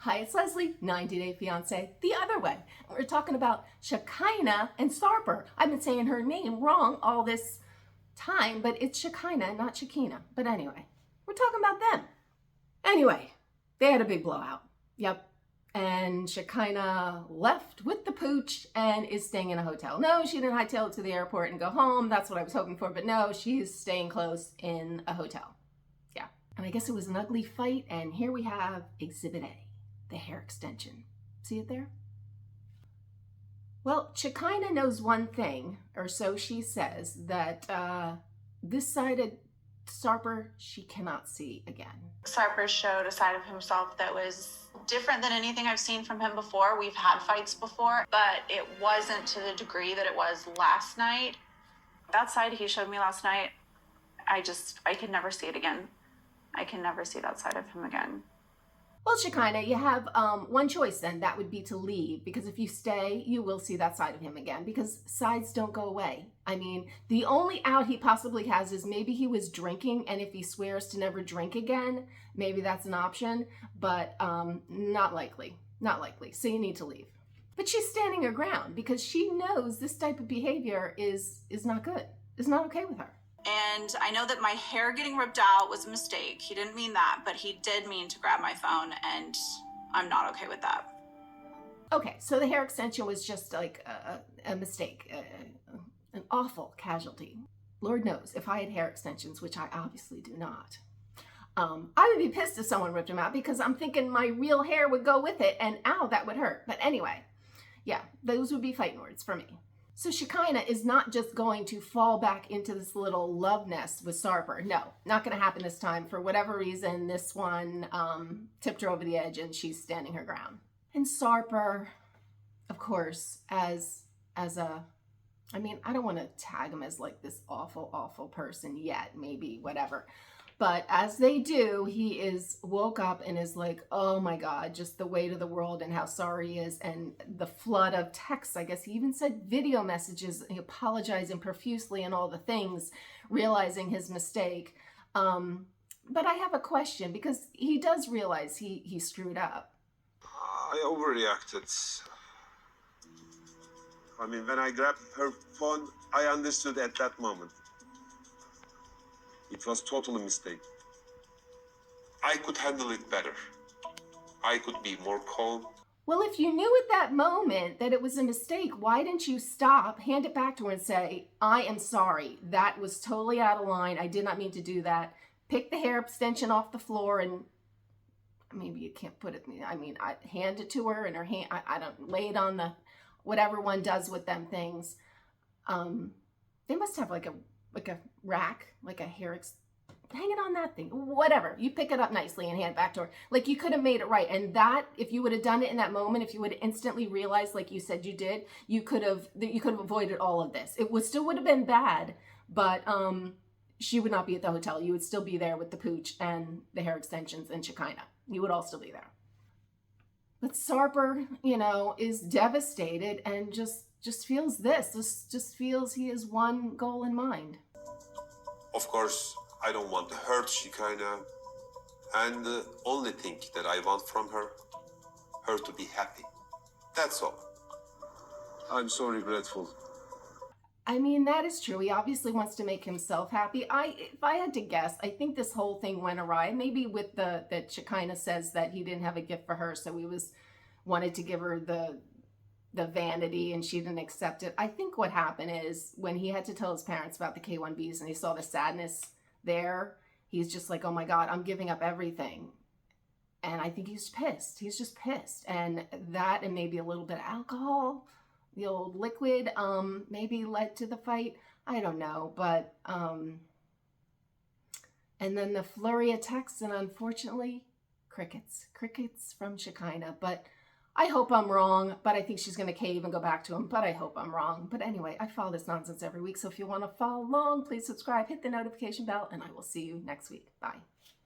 Hi, it's Leslie, 90 Day Fiance, the other way. We're talking about Shekinah and Sarper. I've been saying her name wrong all this time, but it's Shekinah, not Shekinah. But anyway, we're talking about them. Anyway, they had a big blowout. Yep. And Shekinah left with the pooch and is staying in a hotel. No, she didn't hightail it to the airport and go home. That's what I was hoping for. But no, she's staying close in a hotel. Yeah. And I guess it was an ugly fight. And here we have Exhibit A. The hair extension. See it there? Well, Shekinah knows one thing, or so she says, that this side of Sarper she cannot see again. Sarper showed a side of himself that was different than anything I've seen from him before. We've had fights before, but it wasn't to the degree that it was last night. That side he showed me last night, I could never see it again. I can never see that side of him again. Well, Shekinah, you have one choice then. That would be to leave, because if you stay, you will see that side of him again, because sides don't go away. I mean, the only out he possibly has is maybe he was drinking, and if he swears to never drink again, maybe that's an option, but not likely. Not likely. So you need to leave. But she's standing her ground because she knows this type of behavior is not good. It's not okay with her. And I know that my hair getting ripped out was a mistake. He didn't mean that, but he did mean to grab my phone, and I'm not okay with that. Okay, so the hair extension was just like a mistake, an awful casualty. Lord knows, if I had hair extensions, which I obviously do not, I would be pissed if someone ripped them out, because I'm thinking my real hair would go with it, and ow, that would hurt. But anyway, yeah, those would be fighting words for me. So Shekinah is not just going to fall back into this little love nest with Sarper. No, not going to happen this time. For whatever reason, this one tipped her over the edge and she's standing her ground. And Sarper, of course, as a, I mean, I don't want to tag him as like this awful, awful person yet, maybe, whatever. But as they do, he is woke up and is like, oh my God, just the weight of the world and how sorry he is. And the flood of texts, I guess he even said video messages, apologizing profusely and all the things, realizing his mistake. But I have a question, because he does realize he screwed up. I overreacted. I mean, when I grabbed her phone, I understood at that moment. It was totally a mistake. I could handle it better. I could be more calm. Well, if you knew at that moment that it was a mistake, why didn't you stop, hand it back to her and say, I am sorry. That was totally out of line. I did not mean to do that. Pick the hair extension off the floor, and maybe you can't put it, I mean, I hand it to her in her hand. I don't lay it on the, whatever one does with them things. They must have like a rack, like a hair, hang it on that thing, whatever. You pick it up nicely and hand it back to her. Like, you could have made it right. And that, if you would have done it in that moment, if you would have instantly realized, like you said you did, you could have avoided all of this. It still would have been bad, but she would not be at the hotel. You would still be there with the pooch and the hair extensions and Shekinah. You would all still be there. But Sarper, you know, is devastated and just feels just feels he has one goal in mind. Of course, I don't want to hurt Shekinah. And the only thing that I want from her to be happy. That's all. I'm so regretful. I mean, that is true. He obviously wants to make himself happy. If I had to guess, I think this whole thing went awry. Maybe with that Shekinah says that he didn't have a gift for her, so he wanted to give her the vanity and she didn't accept it. I think what happened is when he had to tell his parents about the K1Bs and he saw the sadness there, he's just like, oh my God, I'm giving up everything. And I think he's pissed. He's just pissed. And that, and maybe a little bit of alcohol, the old liquid, maybe led to the fight. I don't know. But, and then the flurry of texts, and unfortunately, crickets from Shekinah. But I hope I'm wrong, but I think she's going to cave and go back to him, but I hope I'm wrong. But anyway, I follow this nonsense every week, so if you want to follow along, please subscribe, hit the notification bell, and I will see you next week. Bye.